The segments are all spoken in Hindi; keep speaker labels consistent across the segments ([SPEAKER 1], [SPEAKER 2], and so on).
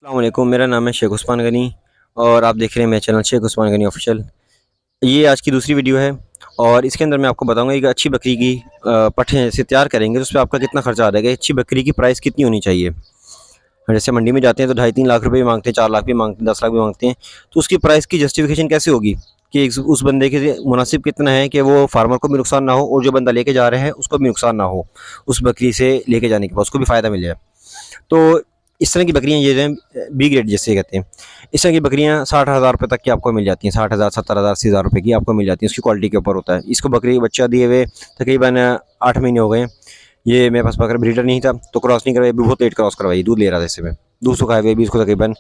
[SPEAKER 1] अस्सलाम वालेकुम, मेरा नाम है शेख उस्मान गनी और आप देख रहे हैं मेरा चैनल शेख उस्मान गनी ऑफिशियल। ये आज की दूसरी वीडियो है और इसके अंदर मैं आपको बताऊंगा एक अच्छी बकरी की पट्ठे जैसे तैयार करेंगे तो उस पर आपका कितना खर्चा आ जाएगा, अच्छी बकरी की प्राइस कितनी होनी चाहिए। जैसे मंडी में जाते हैं तो 2.5-3 लाख रुपए भी मांगते हैं, 4 लाख भी मांगते हैं, 10 लाख भी मांगते हैं। तो उसकी प्राइस की जस्टिफिकेशन कैसे होगी कि उस बंदे के लिए मुनासिब कितना है कि वो फार्मर को भी नुकसान ना हो और जो बंदा लेके जा रहा है उसको भी नुकसान ना हो, उस बकरी से लेके जाने के बाद उसको भी फ़ायदा मिल जाए। तो इस तरह की बकरियाँ ये जो हैं बी ग्रेड जिसे कहते हैं, इस तरह की बकरियाँ 60,000 रुपये तक की आपको मिल जाती हैं। 60,000, 70,000, 80,000 रुपये की आपको मिल जाती हैं। उसकी क्वालिटी के ऊपर होता है। इसको बकरी बच्चा दिए हुए तकरीबन 8 महीने हो गए हैं। ये मेरे पास बकरा ब्रीडर नहीं था तो क्रॉस नहीं करवाई, बहुत लेट क्रॉस करवाई, दूध ले रहा था इससे मैं। दूध सुखाए हुए भी इसको तकरीबन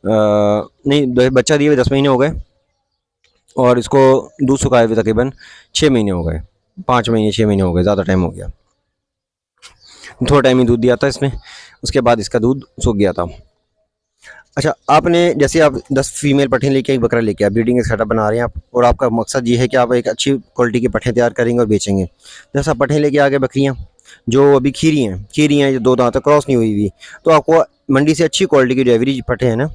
[SPEAKER 1] नहीं, बच्चा दिए हुए 10 महीने हो गए और इसको दूध सुखाए हुए तकरीबन 6 महीने हो गए, 5 महीने 6 महीने हो गए, ज़्यादा टाइम हो गया। थोड़ा टाइम ही दूध दिया था इसने, उसके बाद इसका दूध सूख गया था। अच्छा, आपने जैसे आप 10 फीमेल पट्ठे लेके एक बकरा लेके आप ब्रीडिंग का सेटअप बना रहे हैं आप, और आपका मकसद ये है कि आप एक अच्छी क्वालिटी के पट्ठे तैयार करेंगे और बेचेंगे। जैसे आप पट्ठे लेके आ गए बकरियाँ जो अभी खीरी हैं, जो 2 दांत तक क्रॉस नहीं हुई हुई, तो आपको मंडी से अच्छी क्वालिटी की जो एवरेज पट्ठे हैं ना,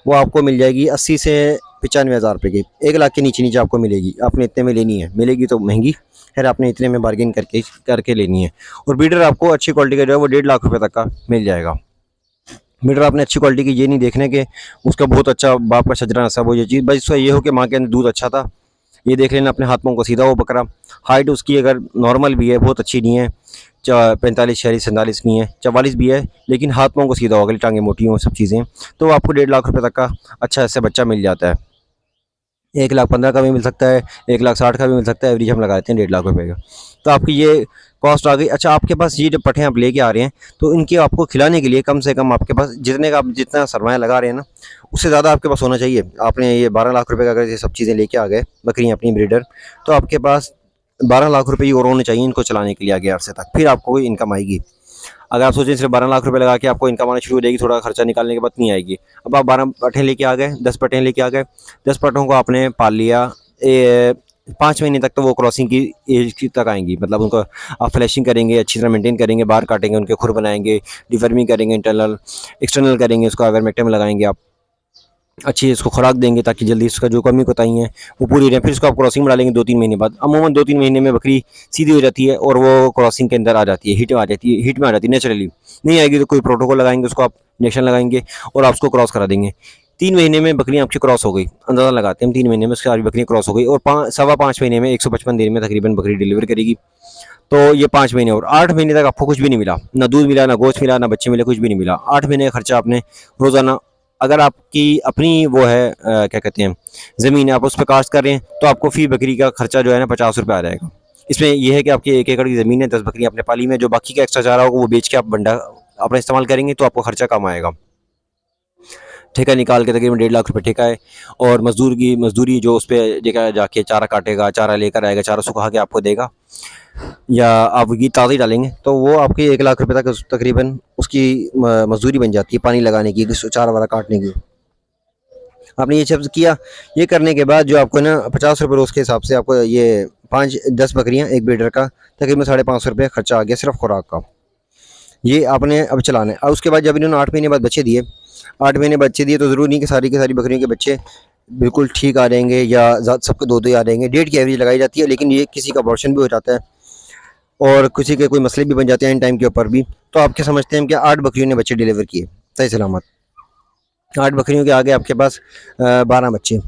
[SPEAKER 1] वो आपको मिल जाएगी 80 से 95 हज़ार रुपये की। 1 लाख के नीचे नीचे आपको मिलेगी। आपने इतने में लेनी है, मिलेगी तो महंगी, खैर आपने इतने में बार्गेन करके करके लेनी है। और ब्रीडर आपको अच्छी क्वालिटी का जो है वो 1.5 लाख रुपये तक का मिल जाएगा। मीटर आपने अच्छी क्वालिटी की ये नहीं देखने के उसका बहुत अच्छा बाप का छजरा नस्ल वो ये चीज़, बस इसका ये हो कि माँ के अंदर दूध अच्छा था, ये देख लेना अपने हाथ पाँव को सीधा वो बकरा। हाइट उसकी अगर नॉर्मल भी है, बहुत अच्छी नहीं है, 45, 46, 47 नहीं है, 44 भी है, लेकिन हाथ पाँव को सीधा होगा, टांगे मोटी हों, सब चीज़ें, तो आपको 1.5 लाख रुपये तक का अच्छा ऐसे बच्चा मिल जाता है। 1,15,000 का भी मिल सकता है, 1,60,000 का भी मिल सकता है, एवरेज हम लगाते हैं 1.5 लाख रुपये का। तो आपकी ये कॉस्ट आ गई। अच्छा, आपके पास ये जो पट्ठे आप लेके आ रहे हैं तो इनके आपको खिलाने के लिए कम से कम आपके पास जितने का आप जितना सरमाया लगा रहे हैं ना, उससे ज़्यादा आपके पास होना चाहिए। आपने ये 12 लाख रुपये का अगर ये सब चीज़ें लेके आ गए बकरियाँ अपनी ब्रीडर, तो आपके पास 12 लाख रुपये और होने चाहिए इनको चलाने के लिए आगे अरसे तक, फिर आपको कोई इनकम आएगी। अगर आप सोचें सिर्फ 12 लाख रुपये लगा के आपको इनकम आना शुरू हो जाएगी थोड़ा खर्चा निकालने के बाद, नहीं आएगी। अब आप 12 पट्ठे लेके आ गए, 10 पट्ठे लेके आ गए, 10 पट्ठों को आपने पाल लिया, 5 महीने तक तो वो क्रॉसिंग की एज की तक आएंगी, मतलब उनको आप फ्लैशिंग करेंगे, अच्छी तरह मेंटेन करेंगे, बाहर काटेंगे, उनके खुर बनाएंगे, डिवर्मिंग करेंगे, इंटरनल एक्सटर्नल करेंगे, उसको आइवरमेक्टिन लगाएंगे आप, अच्छी इसको खुराक देंगे ताकि जल्दी इसका जो कमी कोताही है वो पूरी रहे। फिर इसको आप क्रॉसिंग में डालेंगे 2-3 महीने बाद। अमूमन 2-3 महीने में बकरी सीधी हो जाती है और वो क्रॉसिंग के अंदर आ जाती है, हीट में आ जाती है, हीट में आ जाती है नेचुरली। नहीं आएगी तो कोई प्रोटोकॉल लगाएंगे, उसको आप इंजेक्शन लगाएंगे और आप उसको क्रॉस करा देंगे। 3 महीने में बकरियाँ आपकी क्रॉस हो गई, अंदाज़ा लगाते हैं हम, 3 महीने में उसकी सारी बकरियाँ क्रॉस हो गई और 5.25 महीने में 155 दिन में तकरीबन बकरी डिलीवर करेगी। तो ये 5 महीने और 8 महीने तक आपको कुछ भी नहीं मिला, ना दूध मिला, ना गोश्त मिला, ना बच्चे मिले, कुछ भी नहीं मिला। 8 महीने का खर्चा आपने रोज़ाना, अगर आपकी अपनी वो है क्या कहते हैं ज़मीन है, आप उस पर काश्त कर रहे हैं तो आपको फ़ी बकरी का खर्चा जो है ना 50 रुपये आ जाएगा। इसमें यह है कि आपकी 1 एकड़ की ज़मीन है, 10 बकरियाँ अपने पाली में, जो बाकी का एक्स्ट्रा चारा होगा वो बेच के आप बंडा अपना इस्तेमाल करेंगे तो आपको खर्चा कम आएगा। ठेका निकाल के तकरीबन 1.5 लाख रुपये ठेका है, और मज़दूर की मज़दूरी जो उस पर जगह जाके चारा काटेगा, चारा लेकर आएगा, चारा सुखा के आपको देगा, या आप घी ताज़ा डालेंगे तो वो आपके 1 लाख रुपये तक तकरीबन उसकी मजदूरी बन जाती है, पानी लगाने की, चारा वारा काटने की। आपने ये सब किया, ये करने के बाद जो आपको ना 50 रुपये रोज़ के हिसाब से आपको ये 5-10 बकरियाँ एक ब्रीडर का तकरीबन 550 रुपये खर्चा आ गया सिर्फ खुराक का। ये आपने अब चलाना है। और उसके बाद जब इन्होंने 8 महीने बाद बच्चे दिए, 8 महीने बच्चे दिए तो ज़रूरी नहीं कि सारी की सारी बकरियों के बच्चे बिल्कुल ठीक आ जाएंगे या सबके दो दो ही आ जाएंगे। डेढ़ की एवरेज लगाई जाती है, लेकिन ये किसी का अबॉर्शन भी हो जाता है और किसी के कोई मसले भी बन जाते हैं इन टाइम के ऊपर भी। तो आप क्या समझते हैं कि 8 बकरियों ने बच्चे डिलीवर किए सही सलामत। 8 बकरियों के आगे आपके पास 12 बच्चे,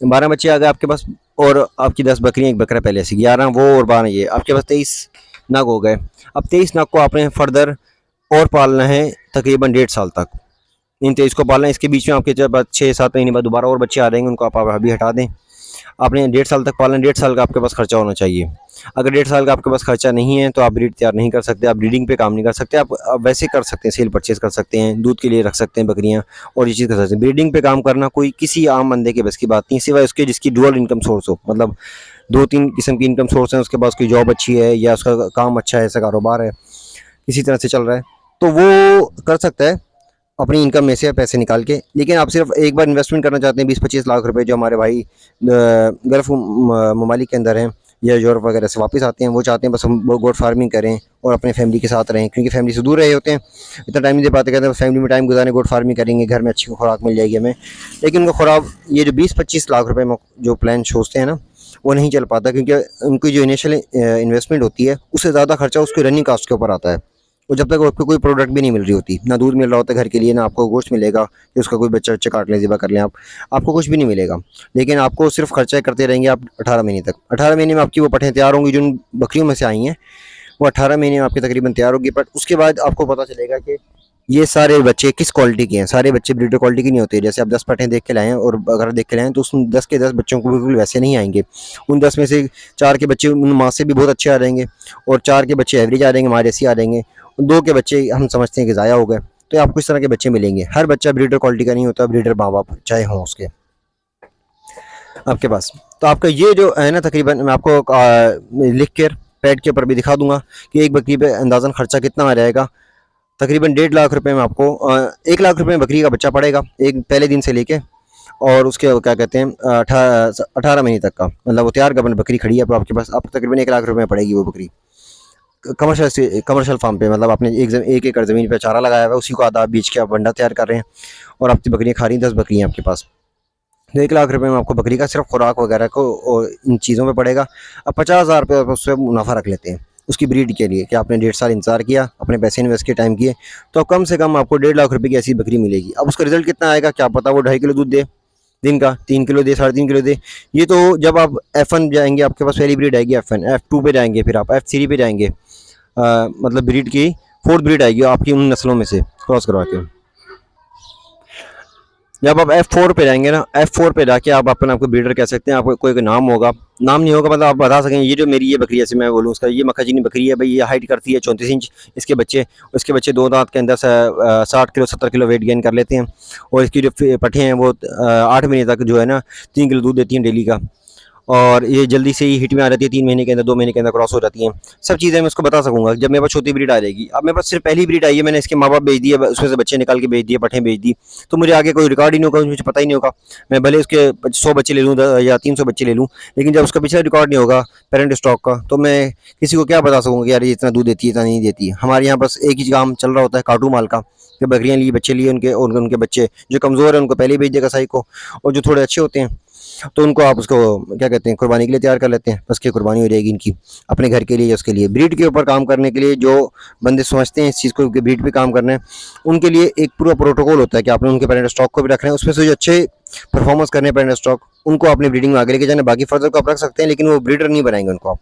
[SPEAKER 1] 12 बच्चे आ गए आपके पास, और आपकी 10 बकरियाँ, एक बकरा पहले से, 11 वो और 12 ये, आपके पास 23 नग हो गए। अब 23 नग को आपने फर्दर और पालना है तकरीबन 1.5 साल तक। इन 23 को पालना है, इसके बीच में आपके जब 6-7 महीने बाद दोबारा और बच्चे आ जाएंगे, उनको आप अभी हटा दें। आपने 1.5 साल तक पालना, 1.5 साल का आपके पास खर्चा होना चाहिए। अगर 1.5 साल का आपके पास खर्चा नहीं है तो आप ब्रीड तैयार नहीं कर सकते, आप ब्रीडिंग पे काम नहीं कर सकते। आप वैसे कर सकते हैं, सेल परचेज कर सकते हैं, दूध के लिए रख सकते हैं बकरियां, और ये चीज़ कर सकते हैं। ब्रीडिंग पे काम करना कोई किसी आम बंदे के बस की बात नहीं, सिवाय उसके जिसकी डुअल इनकम सोर्स हो, मतलब 2-3 किस्म की इनकम सोर्स हैं, उसके पास कोई जॉब अच्छी है या उसका काम अच्छा है, ऐसा कारोबार है, किसी तरह से चल रहा है, तो वो कर सकता है अपनी इनकम में से पैसे निकाल के। लेकिन आप सिर्फ एक बार इन्वेस्टमेंट करना चाहते हैं 20-25 लाख रुपए, जो हमारे भाई गल्फ़ ममालिक के अंदर हैं, या यूरोप वगैरह से वापस आते हैं, वो चाहते हैं बस हम वो गोट फार्मिंग करें और अपने फैमिली के साथ रहें, क्योंकि फैमिली से दूर रहे होते हैं, इतना टाइम नहीं दे पाते, कहते हैं फैमिली में टाइम गुजारें, गोट फार्मिंग करेंगे, घर में अच्छी खुराक मिल जाएगी हमें। लेकिन उनको खुराक ये जो 20-25 लाख रुपए में जो प्लान सोचते हैं ना, वो नहीं चल पाता, क्योंकि उनकी जो इनिशियल इन्वेस्टमेंट होती है उससे ज़्यादा खर्चा उसके रनिंग कास्ट के ऊपर आता है। और जब तक आपको कोई प्रोडक्ट भी नहीं मिल रही होती, ना दूध मिल रहा होता घर के लिए, ना आपको गोश्त मिलेगा कि उसका कोई बच्चा बच्चा काट लें, ज़िबा कर लें आप, आपको कुछ भी नहीं मिलेगा। लेकिन आपको सिर्फ खर्चा करते रहेंगे आप 18 महीने तक। 18 महीने में आपकी वो पट्ठें तैयार होंगी, जो बकरियों में से आई हैं, वो 18 महीने में आपकी तकरीबन तैयार होगी। बट उसके बाद आपको पता चलेगा कि ये सारे बच्चे किस क्वालिटी के हैं। सारे बच्चे ब्रीडर क्वालिटी के नहीं होते। जैसे आप 10 पट्ठें देख के लाए हैं और अगर देख के लाए हैं, तो उस 10 के 10 बच्चों को बिल्कुल वैसे नहीं आएंगे। उन 10 में से 4 के बच्चे उन माँ से भी बहुत अच्छे आ जाएंगे, और 4 के बच्चे एवरेज आ जाएंगे, हमारे जैसे आ जाएंगे, 2 के बच्चे हम समझते हैं कि ज़ाया हो गए। तो आपको इस तरह के बच्चे मिलेंगे। हर बच्चा ब्रीडर क्वालिटी का नहीं होता, ब्रीडर माँ बाप चाहे हों उसके आपके पास। तो आपका ये जो है ना, तकरीबन मैं आपको लिख कर पैड के ऊपर भी दिखा दूंगा कि एक बकरी पे अंदाज़न खर्चा कितना आ जाएगा। तकरीबन 1.5 लाख रुपए में आपको 1 लाख रुपए में बकरी का बच्चा पड़ेगा, एक पहले दिन से लेके, और उसके क्या कहते हैं 18 महीने तक का, मतलब वो तैयार गबन बकरी खड़ी है तो आपके पास, आपको तकरीबन 1 लाख रुपए में पड़ेगी वो बकरी। कमर्शियल फार्म पे, मतलब आपने एक एकड़ ज़मीन पे चारा लगाया हुआ है, उसी को आधा बीच के आप वंडा तैयार कर रहे हैं, और आपकी बकरियाँ खा रही हैं, 10 बकरियाँ आपके पास। तो 1 लाख रुपए में आपको बकरी का सिर्फ खुराक वगैरह को और इन चीज़ों पे पड़ेगा। अब 50,000 रुपये उससे मुनाफा रख लेते हैं उसकी ब्रीड के लिए, कि आपने 1.5 साल इंतजार किया, अपने पैसे इन्वेस्ट किए, टाइम किए, तो कम से कम आपको 1.5 लाख रुपए की ऐसी बकरी मिलेगी। अब उसका रिजल्ट कितना आएगा क्या पता, वो 2.5 किलो दूध दे दिन का, 3 किलो दे, 3.5 किलो दे। ये तो जब आप F1 जाएंगे, आपके पास पहली ब्रीड आएगी F1, F2 पे जाएंगे, फिर आप F3 पे जाएंगे, मतलब ब्रीड की 4th ब्रीड आएगी आपकी उन नस्लों में से क्रॉस करवा के। जब आप F4 पे जाएंगे ना, F4 पे जाके आप अपने आपको ब्रीडर कह सकते हैं, आपको कोई नाम होगा, नाम नहीं होगा, मतलब आप बता सकें ये जो मेरी ये बकरी, जैसे मैं बोलूँ उसका, ये मक्खीनी बकरी है भाई, ये हाइट करती है 34 इंच, इसके बच्चे 2 दांत के अंदर 60 किलो 70 किलो वेट गेन कर लेते हैं, और इसकी जो पट्ठे हैं वो 8 महीने तक जो है ना 3 किलो दूध देती हैं डेली का, और ये जल्दी से ही हिट में आ जाती है, 3 महीने के अंदर, 2 महीने के अंदर क्रॉस हो जाती हैं। सब चीज़ें मैं उसको बता सकूंगा जब मेरे पास छोटी ब्रीड आ जाएगी। अब मेरे पास सिर्फ पहली ब्रीड आई है, मैंने इसके माँ बाप भेज दिए, उसमें से बच्चे निकाल के भेज दिए, पट्ठे भेज दी, तो मुझे आगे कोई रिकॉर्ड ही नहीं होगा, मुझे पता ही नहीं होगा। मैं भले उसके 100 बच्चे ले लूँ या 300 बच्चे ले लूँ, लेकिन जब उसका पिछला रिकॉर्ड नहीं होगा पेरेंट स्टॉक का, तो मैं किसी को क्या बता सकूँगा कि यार ये इतना दूध देती है, इतना नहीं देती है। हमारे यहाँ बस एक ही काम चल रहा होता है, काटू माल का, कि बकरियाँ लिए, बच्चे लिए उनके, और उनके बच्चे जो कमज़ोर हैं उनको पहले ही भेज देगा कसाई को, और जो थोड़े अच्छे होते हैं तो उनको आप उसको क्या कहते हैं कुर्बानी के लिए तैयार कर लेते हैं। बस की कुर्बानी हो जाएगी इनकी अपने घर के लिए या उसके लिए। ब्रीड के ऊपर काम करने के लिए जो बंदे समझते हैं इस चीज़ को कि ब्रीड पे काम करना है, उनके लिए एक पूरा प्रोटोकॉल होता है कि आपने उनके पेरेंट स्टॉक को भी रखना है, उसमें से जो अच्छे परफॉर्मेंस करने पेरेंट स्टॉक, उनको अपने ब्रीडिंग में आगे लेके जाना। बाकी फर्दर को आप रख सकते हैं, लेकिन वो ब्रीडर नहीं बनाएंगे उनको आप।